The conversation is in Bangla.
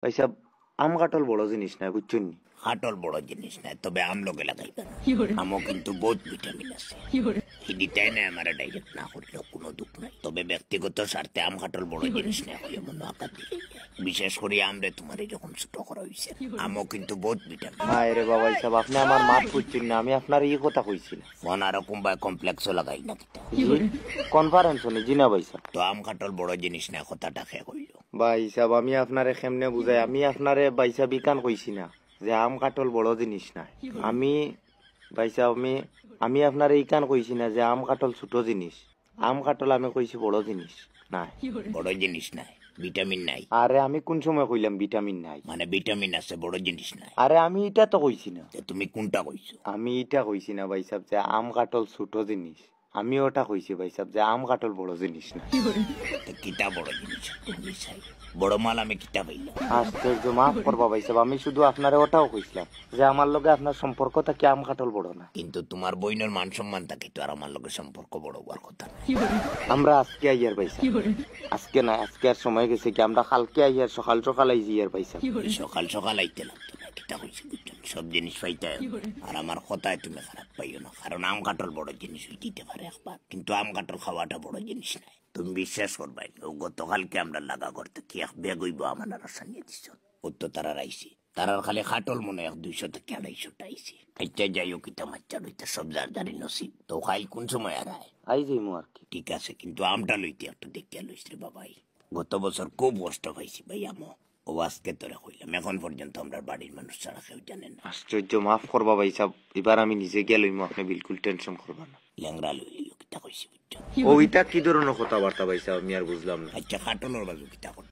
ভাই সাহেব আম কাটল বড় জিনিস না বুঝছেন নি? কাটল বড় জিনিস না, তবে আম লোকে লাগাইবে না। আমও কিন্তু বহুত ভিটামিন আছে। হিডিটাই না আমার ডাইরেক্ট না করলেও কোনো দুঃখ নাই, তবে ব্যক্তিগত স্বার্থে আম কাটল বড় জিনিস না হলে মনে আকার দিকে বিশেষ করে আমরে তোমার এরকম ছোট করা হয়েছে। আমও কিন্তু বহুত ভিটামিন। হায় রে বাবা সাহেব আপনি আমার মাত বুঝছেন না, আমি আপনার এই কথা কইছিলাম। মন আরকম বা কমপ্লেক্সও লাগাই না কিতা কনফারেন্স হলে জি না ভাই সাহেব। তো আম কাটল বড় জিনিস না কথাটা খেয়ে কইল। ভাই সাহেব আমি আপনারে কেমনে বুঝাই, আমি আপনারে ভাই সাহেব ইকান কইছি না যে আম কাটল বড় জিনিস না। আমি ভাই সাহেব আমি আপনারে ইকান কইছি না যে আম কাটল ছোট জিনিস। আম কাটল আমি কইছি বড় জিনিস না। বড় জিনিস নাই, ভিটামিন নাই। আরে আমি কোন সময় কইলাম ভিটামিন নাই? মানে ভিটামিন আছে, বড় জিনিস নাই। আরে আমি এটা তো কইছি না। তুমি কোনটা কইছো? আমি এটা কইছি না ভাই সাহেব যে আম কাটল ছোট জিনিস। আমি ওটা কইছি ভাই সাহেব যে আম কাটল বড় জিনিস না। কিতা বড় জিনিস তুমি চাই? বড় মাল আমি কিতা পাইলাম? আশ্চর্য, মাফ করবা ভাই সাহেব, আমি শুধু আপনারে ওটাও কইছিলাম যে আমার লগে আপনার সম্পর্কটা কি আম কাটল বড় না। কিন্তু তোমার বইনের মান সম্মান থাকে তো, আর আমার লগে সম্পর্ক বড় হওয়ার কথা না। আমরা আজকে আইয়ার ভাই সাহেব, আজকে না আজকে আর সময় গেছে কি, আমরা কালকে আইয়ার সকাল সকাল আইছি ইয়ার ভাই সাহেব। সকাল সকাল আইতে লাগতো না, কিতা কইছি বুঝছেন? সব জিনিস পাইতে হবে। আর আমার কথায় তুমি খারাপ পাইও না, কারণ আম কাটল বড় জিনিস হয়ে দিতে পারে একবার, কিন্তু আম কাটল খাওয়াটা বড় জিনিস নাই। তুমি বিশ্বাস করবাই, গতকালকে আমরা লাগা করতে কি এক বেগ হইব আমার রাস্তা নিয়ে দিচ্ছ। ও তো তারা আইছি, তারার খালি খাটল মনে এক 200 থেকে 250 আইছি। খাইতে যাইও কিতা মাচ্চা লইতে সব যার যারি নসিব। তো খাই কোন সময় আর আয় আই যাইমু আর কি। ঠিক আছে, কিন্তু আমটা লইতে একটু দেখিয়া লইস রে বাবাই। গত বছর খুব কষ্ট পাইছি ভাই আমো। ও আজকে তোরা কইলাম, এখন পর্যন্ত আমরা বাড়ির মানুষ ছাড়া কেউ জানে না। আশ্চর্য, মাফ করবা ভাই সাহেব, এবার আমি নিজে গিয়ে লইমু, আপনি বিলকুল টেনশন করবা না। ল্যাংরা লইলি কিতা কইছি বুঝছো? ওইটা কি ধরনের কথাবার্তা ভাই সাহেব আমি আর বুঝলাম না। আচ্ছা খাটলের বাজু কিতা করতে